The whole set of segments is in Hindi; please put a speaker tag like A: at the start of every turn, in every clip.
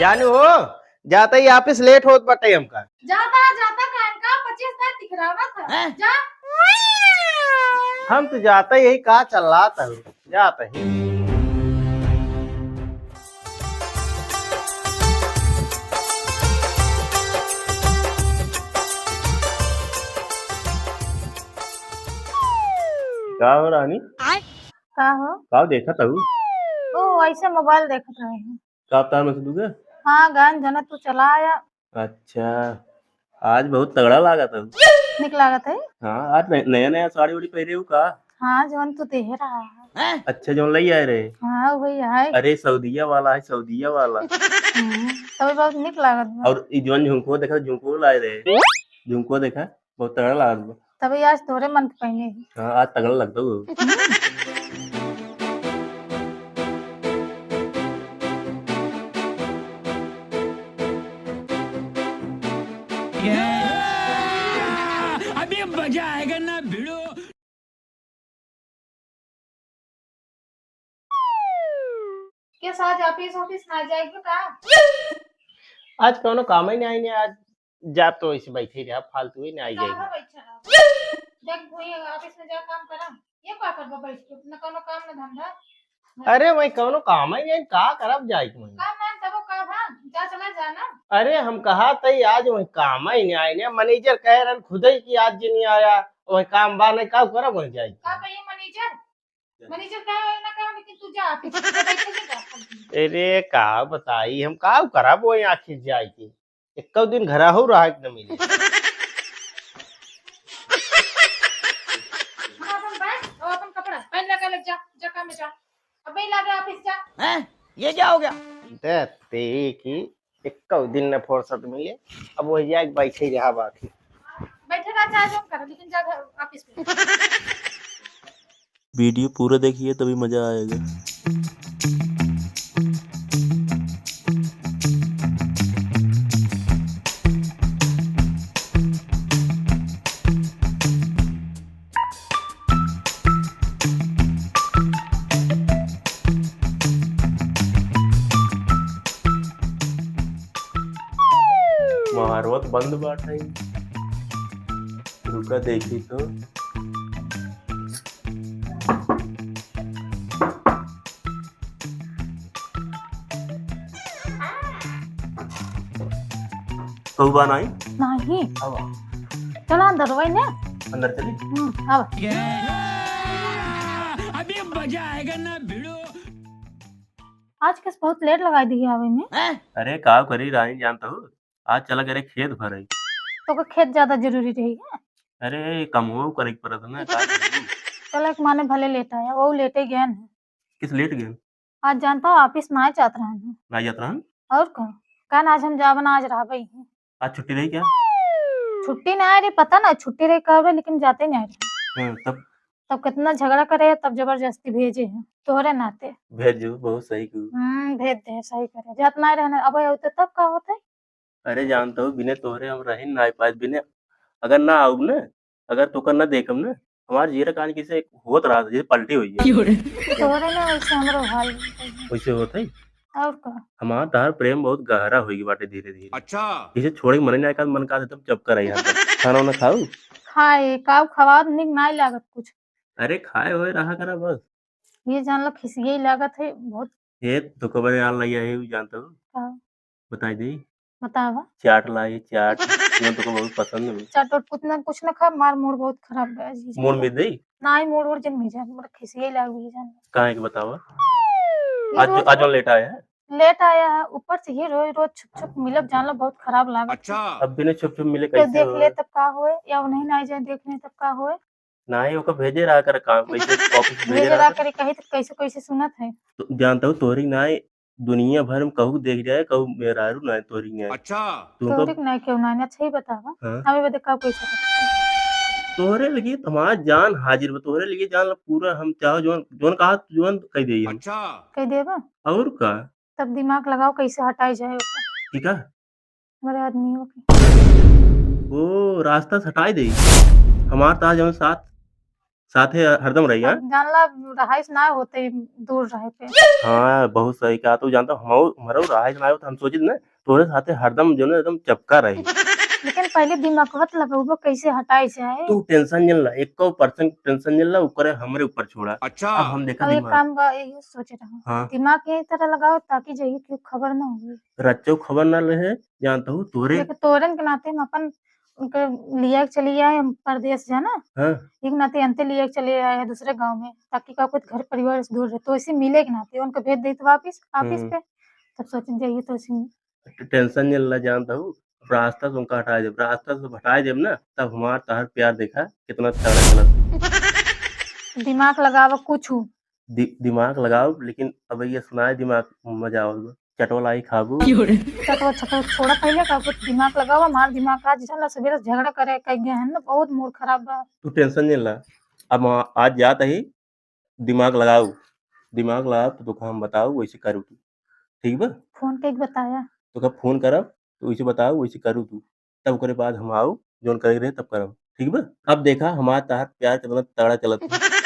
A: जानू हो जाता ही ऑफिस लेट होत बाटे हमका।
B: जाता जाता कान का 25 तक दिखरावा था जा।
A: हम तो जाता ही यही कहा चल रहा था जाता ही। का हो रानी?
B: का हो?
A: का देखा था
B: ओ ऐसे मोबाइल देखत रहे हैं।
A: कप्तान में से दूंगा।
B: हाँ गान जना तू चला आया।
A: अच्छा आज बहुत तगड़ा लगा था।
B: निक लागत है।
A: हाँ आज नया नया साड़ी उड़ी पहने हो का?
B: हाँ जवन तू देह रहा है।
A: अच्छा जो लई आए रहे।
B: हाँ वही है।
A: अरे सऊदीया वाला है सऊदीया वाला।
B: तभी बहुत निक लागत बा।
A: और जवन झुमको देखा झुमको लाए रहे झुमको देखा बहुत तगड़ा लागत।
B: तभी आज तोरे मन के पहने ही।
A: हाँ आज तगड़ा लगता वो।
C: अभी मजा आएगा ना भिड़ो।
B: किस आज ऑफिस ना जाएगी का?
A: आज कोनो काम ही नहीं आई आज जा तो ऐसे बैठे रहा फालतू ही नहीं आई जाएगी।
B: देख भई ऑफिस में जा काम करा। ये का करबा बैठ के न कोनो काम न धंधा।
A: अरे वही कोनो काम ही नहीं का करब जाए तुम।
B: काम ना तब का भा जा चला जाना।
A: अरे हम कहा तई आज वही काम ही नहीं आए ने मैनेजर कह रहे खुद ही कि आज जी नहीं आया वही काम बा नहीं का करब वही जाए।
B: का कहिए मैनेजर कहे ना कहे लेकिन तू जा ऑफिस में बैठ के जा।
A: अरे का बताई हम का करब वही आखिर जाए की एक दिन घर हो रहा एकदम मिले।
B: अपन बैठ और अपन कपड़ा पहन लगा लग जा जा काम में जा। अब ही लगे ऑफिस जा।
C: हैं ये क्या हो गया?
A: ते की एक दिन न फुर्सत मिले अब वही जाए बैठे ही रहा बाकी।
B: बैठे रहा चाहे जो कर लेकिन जा ऑफिस में।
D: वीडियो पूरा देखिए तभी मजा आएगा।
A: मारवत बंद बाटा रुका देखी तो कौवा नहीं
B: नहीं
A: हवा
B: चला अंदर वही ने
A: अंदर चली।
B: अब
C: अभी मजा आएगा ना भिड़ो।
B: आज किस बहुत लेट लगा दी आवे में।
A: अरे का करी रानी जानता हो आज चला करे खेत भरे
B: तो का खेत ज्यादा जरूरी रहेगा।
A: अरे कमो करे पड़त ना का करी?
B: चलो एक माने भले लेट आया वो लेटे गए हैं।
A: किस लेट गए
B: आज जानता हूँ ऑफिस ना जात रहे हैं।
A: ना जात रहन
B: और कहा आज हम जावन आज रहा भाई
A: आज छुट्टी रही क्या?
B: छुट्टी ना आ रही पता ना छुट्टी रही कब रहे लेकिन जाते नहीं आ रहे।
A: तब
B: तब कितना झगड़ा करे तब जबरदस्ती भेजे हैं तोहरे नाते।
A: भेजो बहुत सही कू।
B: भेज दे सही करे जात ना रहने अब होते तब का होते।
A: अरे जानता हूँ बिने तोहरे हम रहे ना पास बिने अगर ना आऊ ना अगर तोकर ना देखम ना हमारे जीरा कान किसे होत रहा जैसे पलटी हुई है।
B: तोहरे ना वैसे हमरो हाल
A: वैसे होता ही
B: और का
A: हमारा तार प्रेम बहुत गहरा होगी बाटे धीरे धीरे।
C: अच्छा
A: इसे छोड़े मन नहीं आया मन का तब जब कर यहाँ पर खाना वाना खाऊ।
B: खाए काव खवा निक ना लागत कुछ।
A: अरे खाए हुए रहा करा बस
B: ये जान लो खिसिये ही लागत है बहुत।
A: ये तो खबर यार लगी है जानता हूँ
B: का
A: बताई दी
B: बतावा
A: चाट लाई चाट ये तो बहुत पसंद है।
B: चटोट कुछ ना खा मार मूड बहुत खराब गया जी
A: मूड में दई
B: ना ही मूड और जन भेजा बड़ा खिसिये लाग भी जान।
A: कहाँ के बतावा
B: ये
A: आज आज वो लेट आया है।
B: लेट आया है ऊपर से ये रोज रोज छुप छुप मिलब जान लो बहुत खराब लागत।
C: अच्छा
A: अब बिना छुप छुप मिले
B: तो
A: कैसे
B: देख ले
A: होए?
B: तब का होए या नहीं ना जाए देखने तब का होए।
A: ना ही ओका भेजे रहा कर काम वैसे ऑफिस भेजे
B: भेजे
A: रहा
B: ला
A: कर।
B: करे कही तो कैसे कैसे सुनत है।
A: तो जानता हूँ तोहरी ना दुनिया भर में कहू देख जाए कहू मेरा ना तोहरी ना
C: अच्छा
A: तुमको
B: तोहरे ना क्यों ना अच्छा ही बतावा
A: हाँ?
B: हमें बता का कैसे
A: तोहरे लगी हमारा जान हाजिर बा तोहरे लगी जान ला पूरा हम चाहो जोन जोन कहा जोन कह दे हम
C: अच्छा
B: कह देबा
A: और का
B: तब दिमाग लगाओ कैसे हटाई जाए ओका।
A: ठीक है
B: हमारे आदमियों की
A: वो रास्ता से हटाई दे हमार ताज जौन साथ साथे हरदम रही। हाँ
B: जानला रहाइश ना होते दूर रहे पे।
A: हाँ बहुत सही कहा। तू जानता हमारा रहाइश ना हो तो हम सोचित ना तोरे साथे हरदम जो ना एकदम चपका रही।
B: लेकिन पहले दिमागवत लगाऊबो कैसे हटाई जाए।
A: तू टेंशन नहीं ला, 1% टेंशन नहीं ला, ऊपर हमरे ऊपर छोड़ा।
C: अच्छा
A: अब हम देखा
B: और एक
A: दिमाग।
B: काम बा ये सोचे रहा
A: हाँ
B: दिमाग यही तरह लगाओ ताकि जाइए क्यों खबर ना हो।
A: रच्चो खबर ना रहे जानता हूँ तोरे।
B: देखो तोरन के नाते हम अपन उनके लिया के चली आए हम परदेश जाना
A: हाँ
B: एक नाते अंते लिए के चले आए हैं दूसरे गांव में ताकि का कुछ घर परिवार से दूर रहे तो इसी मिले के नाते उनको भेज दे तो वापिस ऑफिस पे तब सोचें जाइए तो इसी
A: टेंशन नहीं ला जानता हूँ। रास्ता से उनका हटाए जब रास्ता से हटाए जब ना तब हमारा तहर प्यार देखा कितना तगड़ा चला।
B: दिमाग लगावा कुछ हो
A: दिमाग लगाओ लेकिन अब ये सुनाए दिमाग मजा आओ चटोलाई खाबू।
B: चटो चटो छोड़ा पहले का कुछ दिमाग लगावा हमारा दिमाग आज चला सवेरे झगड़ा करे कह गया है ना बहुत मूड खराब बा।
A: तू टेंशन नहीं ला। अब आज जाता ही दिमाग लगाओ तो दुकान हम बताओ वैसे करू तू ठीक बा।
B: फोन के बताया
A: तो कब फोन करब तो वैसे बताओ वैसे करू तू तब करे बाद हम आओ जोन करे रहे तब करब ठीक बा। अब देखा हमारा तहार प्यार कितना तगड़ा चलत है।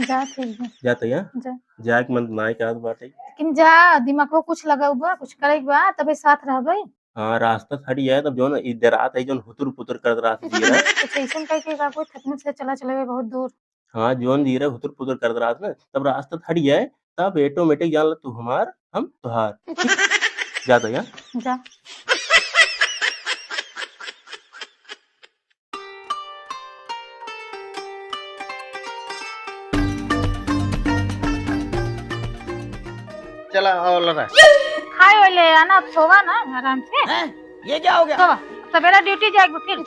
B: जा ठीक है
A: जाता या
B: जा
A: जाके मन नाय का बाटे।
B: लेकिन जा दिमाग को कुछ लगाऊबा कुछ करेक बा तबे साथ रहबे।
A: हाँ रास्ता हटी जाए तब जो ना इधर रात है जो हुतुर पुतुर कर रास्ता जी रहा।
B: कुछ ऐसा कह के का कोई थकने से चला चले बहुत दूर।
A: हाँ जोन जी रहा हुतुर पुतुर कर रात ना तब रास्ता हटी जाए तब ऑटोमेटिक जान ला तू हमार हम तुहार जाता या
B: जा
E: चला और लगा
B: खाए वाले आना अब सोवा ना आराम से।
E: ये क्या हो गया?
B: सोवा सवेरा ड्यूटी जाएगी फिर।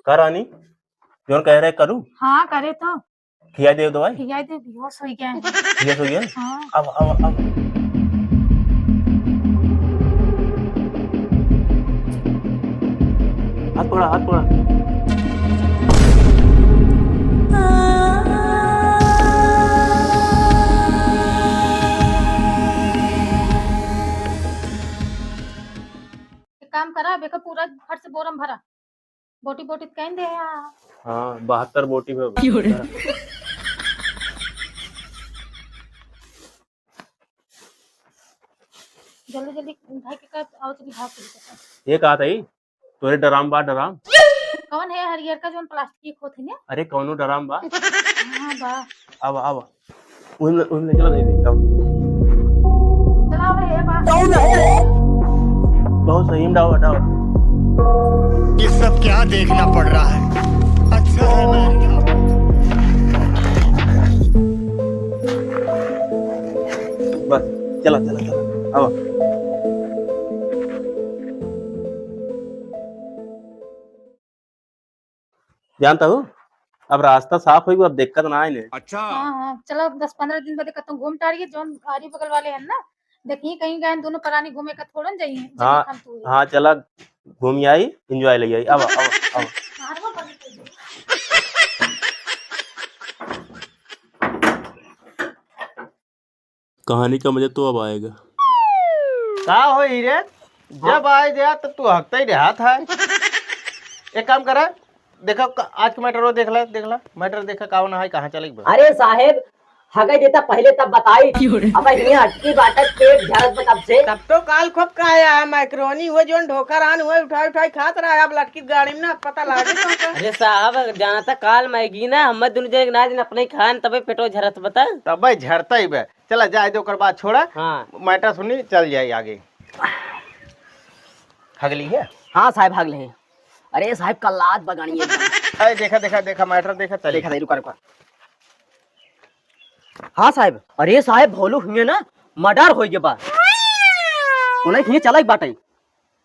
A: का रानी जोन कह रहे करूँ
B: हाँ करे तो
A: खिया दे दवाई
B: खिलाई दे बेहोश हो गया है।
A: ये हो गया।
B: हाँ
A: अब हाथ थोड़ा
B: एक काम करा बेका पूरा फट से बोरम भरा बोटी बोटी कहीं दे यार।
A: हाँ 72 बोटी में
B: जल्दी जल्दी भाई के कर आओ चली भाग के
A: ये कहा था ही तोरे डराम बा डराम
B: कौन है हरियर का जो प्लास्टिक होती है।
A: अरे कौनो डराम बा
B: हाँ बा
A: अब उनने चला दे अब
B: चला भाई है बा
A: बहुत सही में डाओ
C: ये सब क्या देखना पड़ रहा है। अच्छा है मैं
A: बस चला अब जानता हूँ अब रास्ता साफ होगी अब दिक्कत ना आए।
C: अच्छा
B: हाँ हाँ चलो 10-15 दिन बाद कतौ घूम टारिए जोन आरी बगल वाले हैं ना देखिए कहीं गए दोनों प्राणी घूमे का थोड़न जाइए।
A: हाँ चला घूम आई एंजॉय ले आई अब
D: कहानी का मजा तो अब आएगा।
E: का हो रे जब आए गया तब तू हकता ही रहा था। एक काम करा देखा आज का मैटर देख ला मैटर देखा कौन है कहाँ चले गए।
F: अरे साहेब हगे देता पहले तब बताई अब ये अटकी बाटक पेट झरत तब से
G: तब तो काल खूब खाया मैक्रोनी हुए जो ढोकर आन हुए उठाई खात रहा अब लटकी गाड़ी में ना पता लगे तो।
F: अरे साहब जाना था काल मैगी ना हम दोनों जन ना दिन अपने खान तबे पेटो झरत बता
E: तब भाई झरता ही बे चला जाए दो कर बात छोड़ा।
F: हाँ
E: मैटर सुनी चल जाए आगे हगली है।
F: हाँ साहब भाग ले। अरे साहब कल रात बगानी है।
E: अरे देखा मैटर देखा चल
F: देखा रुका हाँ साहब अरे साहब भोलू हुए ना मर्डर हो गया बा उन्हें हिये चला बाटे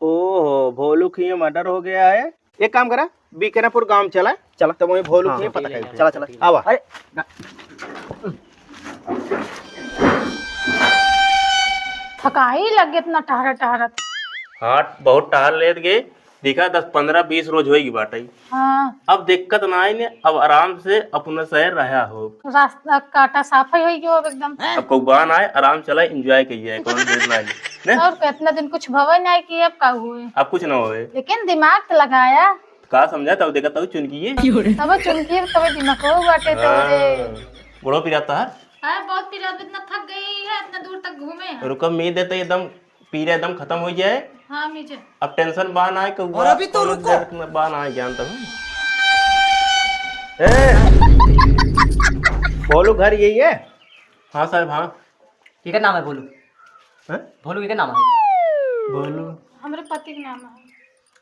E: ओहो भोलू की मर्डर हो गया है। एक काम करा बीकानेरपुर गांव में चला चला तो वही भोलू की पता कर चला चला आवा। अरे
B: थकाई लग गई इतना टहरत।
A: हाँ बहुत टहल लेत गए, देखा 10-15-20 रोज होगी बाटाई।
B: हाँ
A: अब दिक्कत ना आई ने, अब आराम से अपना शहर रहा हो।
B: रास्ता काटा साफ ही होई गयो अब एकदम।
A: अब कौबान आए आराम चला एंजॉय कीजिए, कौन देर ना ने
B: और कितना दिन कुछ भवन नहीं कि अब का हुए,
A: अब कुछ ना होए।
B: लेकिन दिमाग तो लगाया
A: का समझा तब देखा तब चुनकी
B: तब चुनकी तब दिमाग हो बाटे तो
A: बड़ो पिराता है।
B: हां बहुत पिरा इतना थक गई है, इतना दूर तक घूमे हैं।
A: रुको मी देते एकदम पीरा एकदम खत्म हो जाए।
B: हां मीजे
A: अब टेंशन बान आए और अभी तो रुको बान आए जानता हूँ।
E: भोलू घर यही है।
A: हाँ साहब हाँ।
F: ठीक है नाम है भोलू।
A: हैं?
F: भोलू के नाम है।
A: बोलो
B: हमरे पति के नाम है।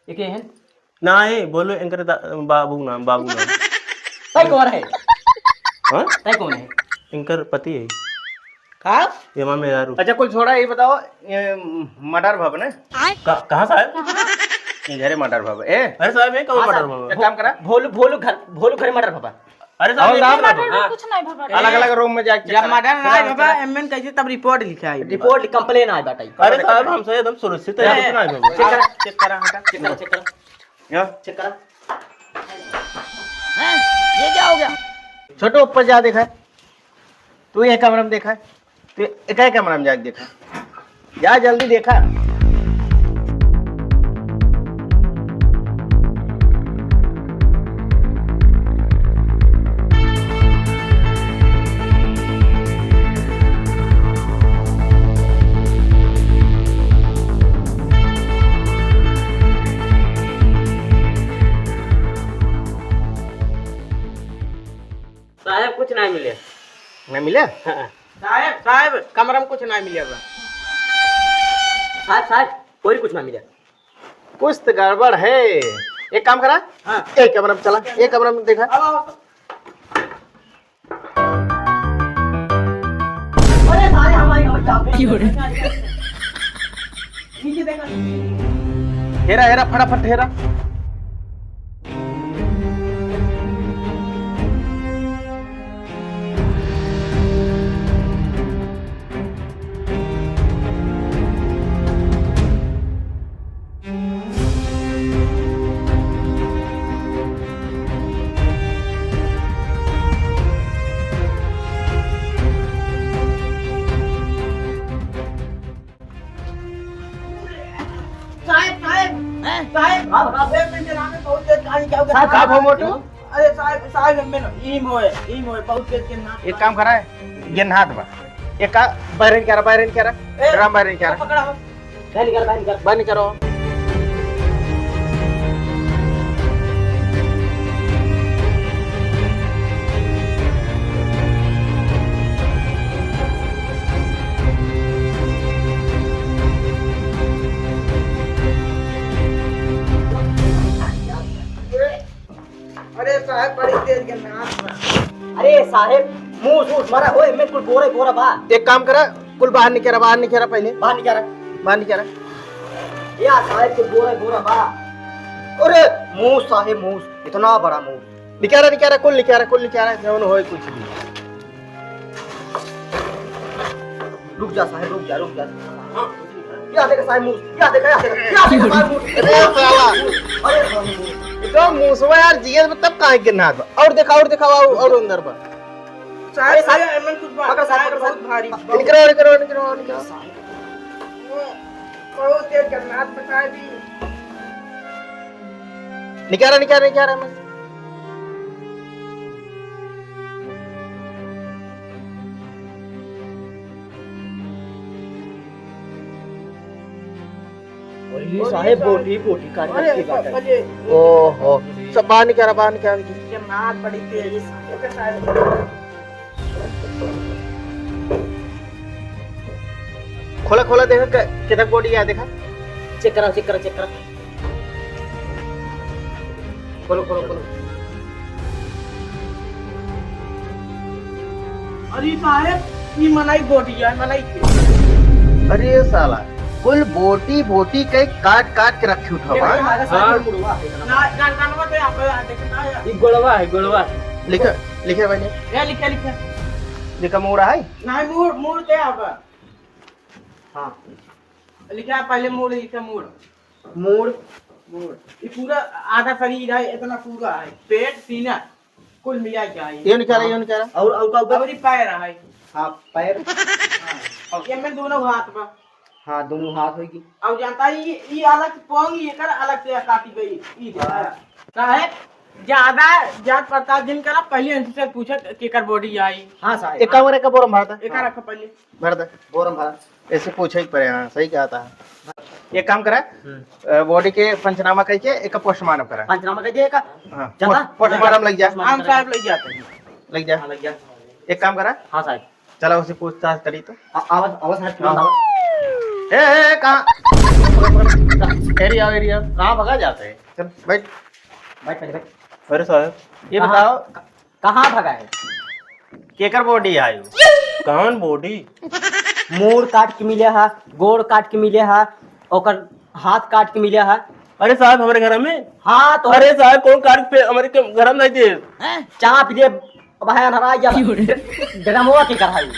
F: एक है
A: ना है बोलो इनकर बाबू नाम
F: भाई कौन है?
A: हाँ
F: भाई कौन है?
A: इनकर पति है
E: कहा?
A: ये माँ मेरा
E: अच्छा कुछ छोड़ा ये बताओ, ये मर्डर भवन है
A: कहाँ साहब?
E: ये घर मर्डर भवन ए।
A: अरे साहब ये कौन मर्डर हुआ?
E: एक काम करा
F: भोलू घर मर्डर पापा।
A: अरे साहब ये
E: नाम
A: कौन
E: हाँ।
B: कुछ नहीं भगवान।
E: अलग अलग रूम में जाके
G: जब मर्डर ना बाबा एमएन कैसे तब रिपोर्ट लिखा है।
F: रिपोर्ट कंप्लेन आए बाटाई।
A: अरे साहब हमसे एकदम सुरक्षित है, कुछ नहीं होगा।
E: चेक करा चेक करा हटा
F: चेक करा चेक करा
E: यहाँ
F: चेक करा।
E: ये क्या हो गया? छोटो ऊपर जा देखा है तू, ये कमरा में देखा है तू, एक ही कमरा में जाके देखा, जा जल्दी देखा।
F: साहब कुछ नहीं मिले।
E: मैं मिले
G: साहब साहब कमरा में कुछ नहीं मिलेगा।
F: साहब कोई कुछ ना मिले।
E: कुछ तो गड़बड़ है। एक काम करा हाँ। एक कमरा में चला, एक कमरा में देखा।
F: अरे सारे हमारे
G: नीचे देखा।
E: हेरा हेरा फटाफट हेरा। साहब हो मोटू।
G: अरे साहब ई मोए बहुत तेज के ना।
E: एक काम करा है ये हाथ बा एक का बाहर क्या ड्राम बाहर क्या
G: पकड़ा हो।
E: बाहर करो।
G: अरे साहब बड़ी तेज के ना।
F: अरे साहब मुंह मारा हो में कुल बोरा बा।
E: एक काम करा कुल बाहर नहीं करा पहले
F: बाहर निकाल
E: बाहर नहीं करा।
F: या साहब कुल बोरा बा। अरे मुंह साहब मुंह इतना बड़ा मुंह।
E: निकारा कुल निकारा जौन होए कुछ भी।
F: रुक जा साहब रुक जा। या देखा साहब मुंह या देखा साहब मुंह।
E: अरे साला
F: अरे
E: तो मुसवा यार जीएस में तब काहे गिरना था। और देखा और अंदर बा
G: साहब साहब एमएन कुछ बात बहुत भारी
E: निकरो।
G: बहुत तेज के नाथ बताए भी।
E: निकारा मैं
F: साहब बोटी काट के काटा।
G: अरे
E: ओहो सब बाहर निकारा
G: के नाथ बड़ी तेज है साहब।
E: खोला देखा कितना बॉडी है देखा।
F: चेक करा
E: खोलो।
G: अरे साहब ये मलाई बोटी है मलाई।
E: अरे साला कुल बोटी बोटी के काट काट के रखी उठा
F: हमारे
E: हाँ?
F: साथ में मुड़वा है इतना।
G: ना जानवर पे आप देखना है
F: ये गोलवा है गोलवा।
E: लिखे लिखे भाई
G: ये लिखे लिखे
E: लिखा मोड़ा है
G: ना मूड मूड पे आप
F: हाँ
G: लिखा पहले मूड लिखे मूड
F: मूड़
G: मूड ये पूरा आधा शरीर है इतना पूरा है पेट सीना कुल मिला क्या है
E: ये निकाला ये निकाला
F: और का ऊपर
G: और ये पैर है
F: हाँ पैर
G: और ये में दोनों हाथ पर
F: हाँ दोनों हाथ होगी।
G: अब जानता है ये अलग पोंग ये कर अलग से काटी गई ई साहब ज्यादा जात पड़ताल जिन करा पहले इनसे पूछा केकर बॉडी आई
F: हाँ साहब
E: एक कमरे का बोरम भरता
G: एक रखा पहले
E: भर दे
F: बोरम भरा।
E: ऐसे पूछे ही पड़े हाँ सही कहा था एक काम करा बॉडी के पंचनामा करके एक पोस्टमार्टम करा
F: पंचनामा कर दिया का
E: हाँ
F: जाता?
E: पोस्टमार्टम लग जा
G: आम साहब ले जाते हैं
E: लग जा
F: लग गया।
E: एक काम करा
F: हाँ साहब
E: चलो उसे पूछताछ करी तो
F: आवाज आवाज हट
E: हाँ। ए कहाँ एरिया एरिया कहाँ भगा जाते हैं चल बैठ
F: बैठ बैठ बैठ।
A: अरे साहब
E: ये बताओ
F: कहाँ भगा है?
E: केकर बॉडी आई
A: कौन बॉडी?
F: मूड़ काट के मिले है, गोड़ काट के मिले है, ओकर हाथ काट के मिले है।
A: अरे साहब हमारे घर में
F: हाँ तो
A: अरे साहब कौन कार पे हमारे घर में नहीं थे।
F: चाप दे भाई हरा जा ड्रामवा के कराई।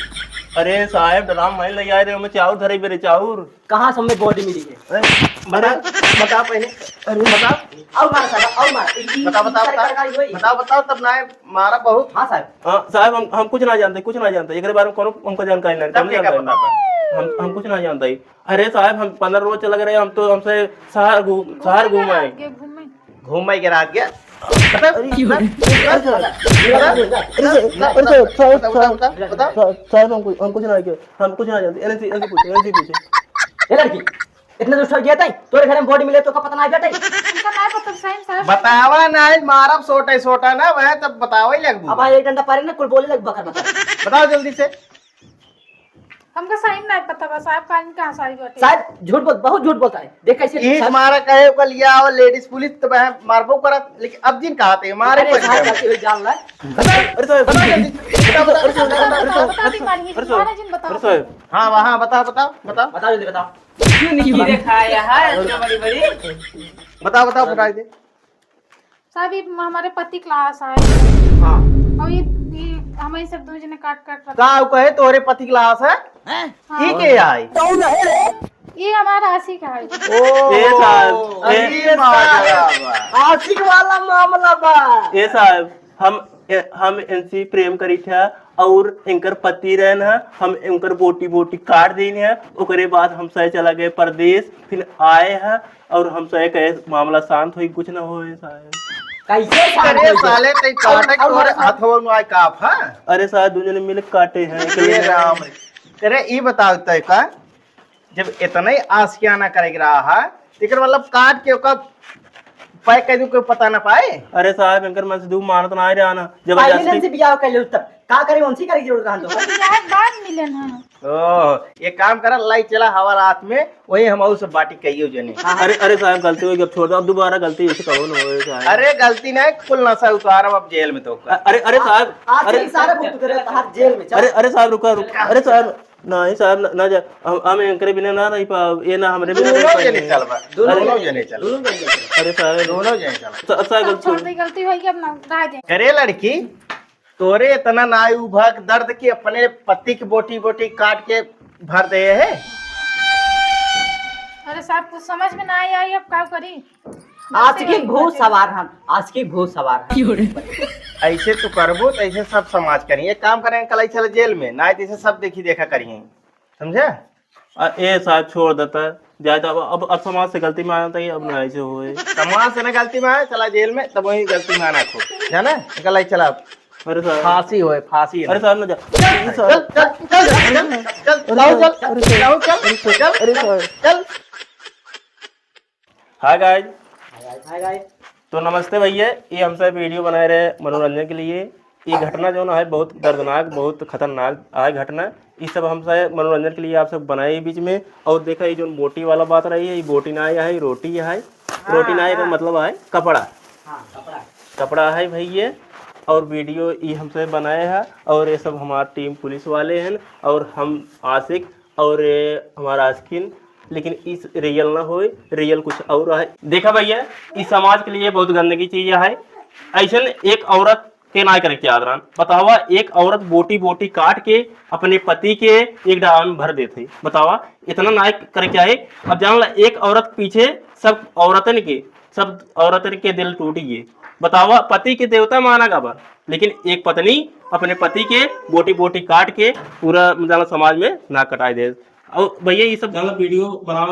A: अरे साहब ड्राम मैं ले आए रे मैं चाउर धरे मेरे चाउर।
F: कहाँ सब में बॉडी मिली है?
E: बता बता पहले अरे बता
F: और मार साहब और मार
E: बता बता बता बताओ तब ना मारा बहुत
F: हाँ साहब
A: हाँ साहब हम कुछ ना जानते कुछ ना जानते एक बारे में कौन हमको जानकारी नहीं
E: तब
A: हम
E: क्या
A: जानते
E: बता
A: नहीं। हम कुछ ना जानते ही। अरे साहब हम 15 रोज चल गए हम तो हमसे शहर घूमाए
E: घूम के रात गया
A: साहब हम कुछ ना किया हम कुछ ना जानते ऐसे पूछे
F: ये लड़की इतना दुष्ट हो गया था तोरे घर में बॉडी मिले तो का पता नहीं बेटा
B: उनका नहीं पता साहब साहब
E: बतावा ना मारब सोटा सोटा ना वह तब बतावा ही लगबू
F: अब एक डंडा पारे ना कुल बोले लग बकर बकर
E: बताओ जल्दी से
B: हमका सही नहीं पता बस साहब कान कहाँ सारी बात
F: शायद झूठ बोल बहुत झूठ बोलता है देख कैसे
E: एक मारा कहे को लिया और लेडीज पुलिस तो वह मारबो करत लेकिन अब जिन कहते मारे
F: अरे साहब गलती हुई जान ला
A: अरे साहब
B: बता दी मारिए तुम्हारा जिन
A: अरे
B: बताओ
A: साहब
E: हाँ वहाँ बताओ बताओ बताओ
F: बताओ जल्दी बताओ
G: क्यों नहीं दिखाया है इतना बड़ी बड़ी
E: बताओ बताओ बता दे
B: साहब ये हमारे पति क्लास आए
E: हाँ
B: और ये हमें सब दो जने काट काट रखा
E: का कहे तोरे पति क्लास है की के आई
B: ये हमारा आशी का है
A: ए साहब
E: अरे बाबा
F: आशिक वाला मामला बा
A: ए साहब हम इनसे प्रेम करी था और इनकर पति रहन है हम इनकर बोटी बोटी काट देनी है ओकरे बाद हम सह चला गए प्रदेश फिर आए हैं और हम सह कहे मामला शांत हुई कुछ ना हो साहब
F: कैसे
E: अरे साले ते काटे तोरे हाथों में आए काफ है
A: अरे साहब दूसरे ने मिल काटे हैं
E: ये राम अरे ये बताओ तय का जब इतना ही आशियाना करेग रहा है तेकर मतलब काट के ओका पाए कहीं कोई पता ना पाए
A: अरे साहब इनकर मन से दू मानत ना रहा ना
F: फाइनल से
A: जबरदस्ती
F: बियाह कर ले तब का करे उनसी करे जरूरत रहन तो
B: यार बाद मिलन है
E: ओह ये काम करा लाई चला हवा रात में वही हम और सब बाटी कहियो जने
A: अरे साहब गलती हो गई अब छोड़ दो अब दोबारा गलती ऐसे कहो ना होए साहब
E: अरे गलती नहीं कुल नशा उतारब अब जेल में तो
A: अरे साहब
F: आज
A: अरे
F: से सारे भूत करे हर जेल में चल
A: अरे साहब रुका अरे साहब नहीं साहब ना जा हम इनकरे बिना ना रही पाओ ये ना हमरे बिना
E: दोनों
A: रह
E: जने
A: पाएंगे।
E: चलबा दोनों जने चल
A: अरे साहब
E: दोनों जने चल
A: साहब
B: सब छोड़ दे गलती हुई अब ना रह दे
E: करे लड़की तोरे इतना ना उभक दर्द की अपने पति की बोटी बोटी काट के भर दे है
B: अरे साहब कुछ समझ में ना आई अब क्या करी
F: आज की भूत सवार हम आज की भूत सवार हम
E: ऐसे तो करबो तो ऐसे सब समाज करिए काम करेंगे कल चल जेल में ना ऐसे सब देखी देखा करिए समझे
A: ए साहब छोड़ देता है ज्यादा अब समाज से गलती में आना था अब ना ऐसे होए
E: समाज से ना गलती में आए चला जेल में तब वही गलती में आना खो जाना कल चला
A: अरे साहब
E: फांसी होए फांसी
A: अरे साहब ना जा
E: चल चल चल चल चल
A: हाय गाइस
F: हाय गाइस
A: तो नमस्ते भैया ये हम सब वीडियो बनाए रहे मनोरंजन के लिए ये घटना जो ना है बहुत दर्दनाक बहुत खतरनाक है घटना ये सब हम सब मनोरंजन के लिए आप सब बनाए बीच में और देखा ये जो बोटी वाला बात रही है ये बोटी ना है ये रोटी है रोटी ना का मतलब है कपड़ा कपड़ा है भैया और वीडियो ये हमसे बनाए हैं और ये सब हमारा टीम पुलिस वाले हैं और हम आशिक और हमारा आस्किन लेकिन इस रियल ना हो, रियल कुछ और है। देखा भैया, इस समाज के लिए बहुत गंदगी चीज है। ऐसे एक औरत के ना करे क्या आदरान बतावा, एक औरत बोटी बोटी काट के अपने पति के एक डाल में भर देते, बतावा इतना ना करे क्या है। अब जान ला, एक औरत पीछे सब औरतन के दिल टूटिए, बतावा पति के देवता माना गवा, लेकिन एक पत्नी अपने पति के बोटी बोटी काट के पूरा जाना समाज में ना कटाई दे। और भैया ये सब जाना वीडियो बना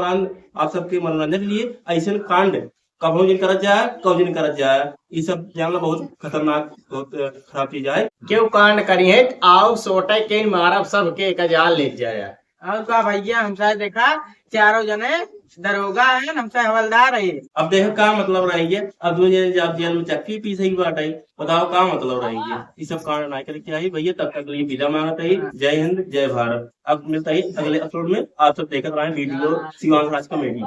A: आप सबके मनोरंजन के लिए। ऐसे कांड कब जिन करत जाए, कब जिन करत जाए, ये सब जानना बहुत खतरनाक, बहुत खराब चीज है।
E: क्यों कांड करी है? आओ सोटे के मारब सबके एक जाल ले जाया।
G: और का भैया हमसे देखा चारों जने दरोगा है, हमसे हवलदार है।
A: अब देखो क्या मतलब रहेगी, अब दो जने जब जेल में चक्की पीसे की बात आई, बताओ क्या मतलब रहेगी। ये सब कांड ना करके आई भैया, तब तक लिए विदा मांगता है। जय हिंद, जय भारत। अब मिलता है अगले एपिसोड में। आप सब देखते रहे वीडियो शिवांग राज कॉमेडी।